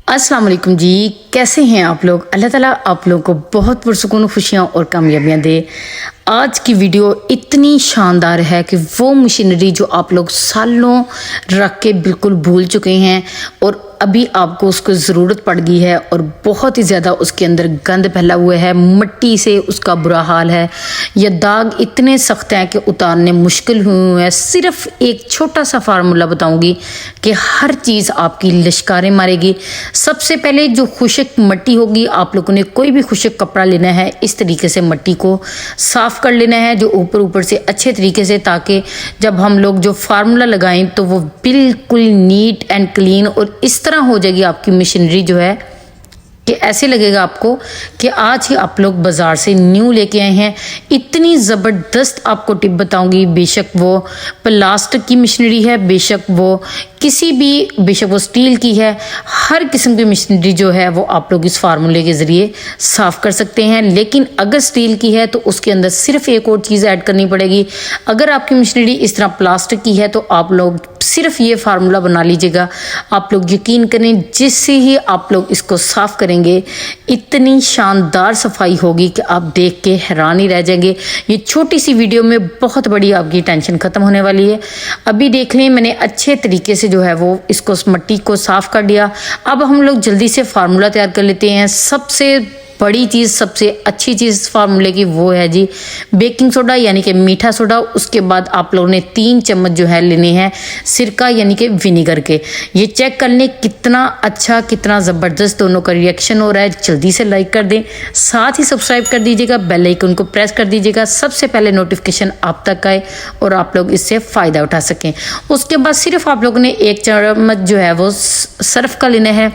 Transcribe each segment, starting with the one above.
अस्सलाम वालेकुम जी, कैसे हैं आप लोग। अल्लाह ताला आप लोगों को बहुत पुरसुकून खुशियाँ और कामयाबियाँ दे। आज की वीडियो इतनी शानदार है कि वो मशीनरी जो आप लोग सालों रख के बिल्कुल भूल चुके हैं और अभी आपको उसको ज़रूरत पड़ गई है और बहुत ही ज़्यादा उसके अंदर गंद फैला हुआ है, मिट्टी से उसका बुरा हाल है, या दाग इतने सख्त हैं कि उतारने मुश्किल हुए हैं। सिर्फ एक छोटा सा फार्मूला बताऊंगी कि हर चीज़ आपकी लिश्कारें मारेगी। सबसे पहले जो खुशक मिट्टी होगी, आप लोगों ने कोई भी खुशक कपड़ा लेना है, इस तरीके से मिट्टी को साफ़ कर लेना है, जो ऊपर ऊपर से अच्छे तरीके से, ताकि जब हम लोग जो फार्मूला लगाएं तो वो बिल्कुल नीट एंड क्लीन और इस तरह हो जाएगी आपकी मशीनरी जो है कि ऐसे लगेगा आपको कि आज ही आप लोग बाजार से न्यू लेके आए हैं। इतनी ज़बरदस्त आपको टिप बताऊंगी। बेशक वो प्लास्टिक की मशीनरी है, बेशक वो बेशक वो स्टील की है, हर किस्म की मशीनरी जो है वो आप लोग इस फार्मूले के ज़रिए साफ़ कर सकते हैं। लेकिन अगर स्टील की है तो उसके अंदर सिर्फ एक और चीज़ ऐड करनी पड़ेगी। अगर आपकी मशीनरी इस तरह प्लास्टिक की है तो आप लोग सिर्फ ये फार्मूला बना लीजिएगा। आप लोग यकीन करें, जिससे ही आप लोग इसको साफ़ करेंगे इतनी शानदार सफाई होगी कि आप देख के हैरान ही रह जाएंगे। ये छोटी सी वीडियो में बहुत बड़ी आपकी टेंशन ख़त्म होने वाली है। अभी देख लें, मैंने अच्छे तरीके से जो है वो इसको मिट्टी को साफ़ कर दिया। अब हम लोग जल्दी से फार्मूला तैयार कर लेते हैं। सबसे बड़ी चीज़, सबसे अच्छी चीज़ फार्मूले की वो है जी बेकिंग सोडा, यानी कि मीठा सोडा। उसके बाद आप लोगों ने 3 चम्मच जो है लेने हैं सिरका, यानी कि विनीगर के। ये चेक कर लें कितना अच्छा, कितना ज़बरदस्त दोनों का रिएक्शन हो रहा है। जल्दी से लाइक कर दें, साथ ही सब्सक्राइब कर दीजिएगा, बेल आइकन को प्रेस कर दीजिएगा, सबसे पहले नोटिफिकेशन आप तक आए और आप लोग इससे फ़ायदा उठा सकें। उसके बाद सिर्फ आप लोगों ने 1 चम्मच जो है वो सर्फ का लेना है।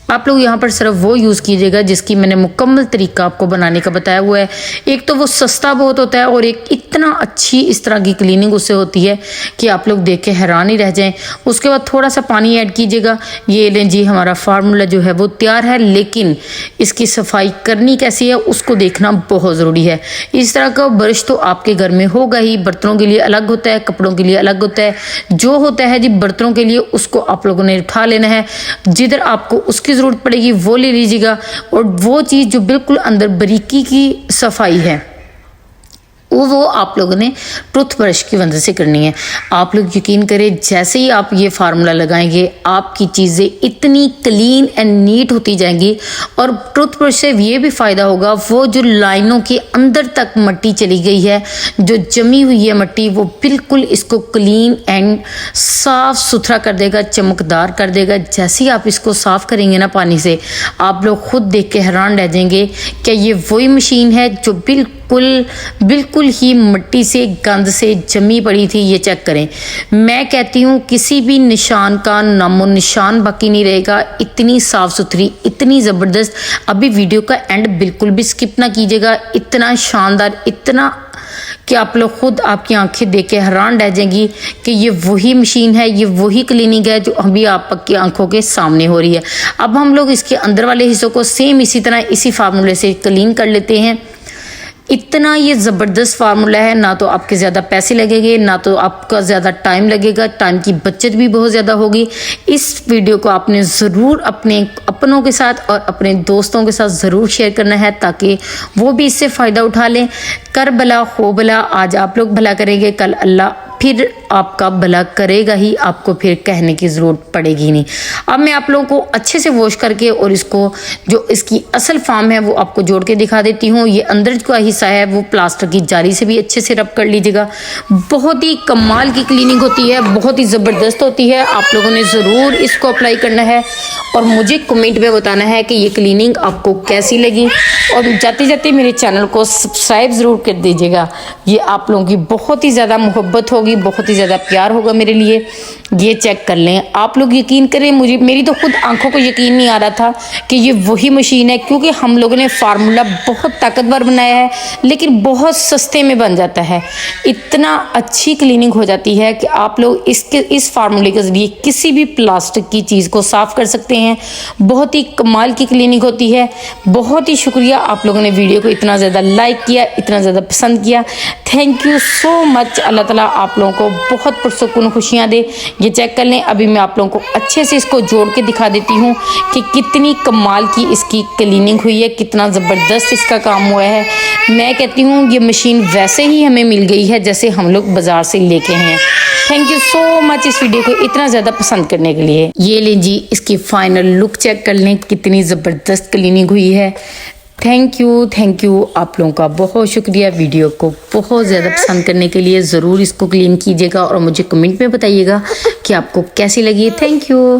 आप लोग यहाँ पर सिर्फ वो यूज़ कीजिएगा जिसकी मैंने मुकम्मल तरीका आपको बनाने का बताया हुआ है। एक तो वो सस्ता बहुत होता है और एक इतना अच्छी इस तरह की क्लीनिंग उससे होती है कि आप लोग देख के हैरान ही रह जाएं। उसके बाद थोड़ा सा पानी ऐड कीजिएगा। ये लें जी, हमारा फार्मूला जो है वो तैयार है। लेकिन इसकी सफाई करनी कैसी है उसको देखना बहुत ज़रूरी है। इस तरह का ब्रश तो आपके घर में होगा ही। बर्तनों के लिए अलग होता है, कपड़ों के लिए अलग होता है। जो होता है जी बर्तनों के लिए, उसको आप लोगों ने उठा लेना है। जिधर आपको उसकी ज़रूरत पड़ेगी वो ले लीजिएगा। और वो चीज़ जो बिल्कुल अंदर बारीकी की सफाई है वो आप लोगों ने टूथब्रश की मदद से करनी है। आप लोग यकीन करें, जैसे ही आप ये फार्मूला लगाएंगे आपकी चीज़ें इतनी क्लीन एंड नीट होती जाएंगी। और टूथब्रश से ये भी फ़ायदा होगा, वो जो लाइनों के अंदर तक मिट्टी चली गई है, जो जमी हुई है मिट्टी, वो बिल्कुल इसको क्लीन एंड साफ़ सुथरा कर देगा, चमकदार कर देगा। जैसे ही आप इसको साफ़ करेंगे ना पानी से, आप लोग खुद देख के हैरान रह जाएंगे कि ये वही मशीन है जो बिल्कुल ही मिट्टी से, गंद से जमी पड़ी थी। ये चेक करें, मैं कहती हूँ किसी भी निशान का नामो निशान बाकी नहीं रहेगा। इतनी साफ़ सुथरी, इतनी ज़बरदस्त। अभी वीडियो का एंड बिल्कुल भी स्किप ना कीजिएगा। इतना शानदार, इतना कि आप लोग खुद आपकी आंखें देख के हैरान रह जाएंगी कि ये वही मशीन है, ये वही क्लीनिंग है जो अभी आपकी आंखों के सामने हो रही है। अब हम लोग इसके अंदर वाले हिस्सों को सेम इसी तरह इसी फार्मूले से क्लीन कर लेते हैं। इतना ये ज़बरदस्त फार्मूला है, ना तो आपके ज़्यादा पैसे लगेंगे, ना तो आपका ज़्यादा टाइम लगेगा, टाइम की बचत भी बहुत ज़्यादा होगी। इस वीडियो को आपने ज़रूर अपने अपनों के साथ और अपने दोस्तों के साथ ज़रूर शेयर करना है, ताकि वो भी इससे फ़ायदा उठा लें। कर भला हो भला, आज आप लोग भला करेंगे, कल अल्लाह फिर आपका भला करेगा ही, आपको फिर कहने की ज़रूरत पड़ेगी नहीं। अब मैं आप लोगों को अच्छे से वॉश करके और इसको जो इसकी असल फॉर्म है वो आपको जोड़ के दिखा देती हूँ। ये अंदर का हिस्सा है वो प्लास्टर की जाली से भी अच्छे से रब कर लीजिएगा। बहुत ही कमाल की क्लीनिंग होती है, बहुत ही ज़बरदस्त होती है। आप लोगों ने ज़रूर इसको अप्लाई करना है और मुझे कमेंट में बताना है कि ये क्लीनिंग आपको कैसी लगी। और जाते जाते मेरे चैनल को सब्सक्राइब ज़रूर कर दीजिएगा। ये आप लोगों की बहुत ही ज़्यादा मोहब्बत होगी, बहुत ही ज़्यादा प्यार होगा मेरे लिए। ये चेक कर लें, आप लोग यकीन करें, मेरी तो खुद आंखों को यकीन नहीं आ रहा था कि ये वही मशीन है, क्योंकि हम लोगों ने फार्मूला बहुत ताकतवर बनाया है लेकिन बहुत सस्ते में बन जाता है। इतना अच्छी क्लीनिंग हो जाती है कि आप लोग इस फार्मूले के ज़रिए किसी भी प्लास्टिक की चीज़ को साफ़ कर सकते हैं। बहुत ही कमाल की क्लीनिंग होती है। बहुत ही शुक्रिया आप लोगों ने वीडियो को इतना ज़्यादा लाइक किया, इतना ज़्यादा पसंद किया। Thank you so much. Allah Taala आप लोगों को बहुत पुरसुकून खुशियाँ दे। ये चेक कर लें। अभी मैं आप लोगों को अच्छे से इसको जोड़ के दिखा देती हूँ कि कितनी कमाल की इसकी क्लीनिंग हुई है, कितना ज़बरदस्त इसका काम हुआ है। मैं कहती हूँ ये मशीन वैसे ही हमें मिल गई है जैसे हम लोग बाज़ार से लेके हैं। थैंक यू सो मच इस वीडियो को इतना ज़्यादा पसंद करने के लिए। ये लें जी, इसकी फाइनल लुक चेक कर लें, कितनी ज़बरदस्त क्लीनिंग हुई है। थैंक यू आप लोगों का बहुत शुक्रिया वीडियो को बहुत ज़्यादा पसंद करने के लिए। ज़रूर इसको क्लीन कीजिएगा और मुझे कमेंट में बताइएगा कि आपको कैसी लगी। Thank you.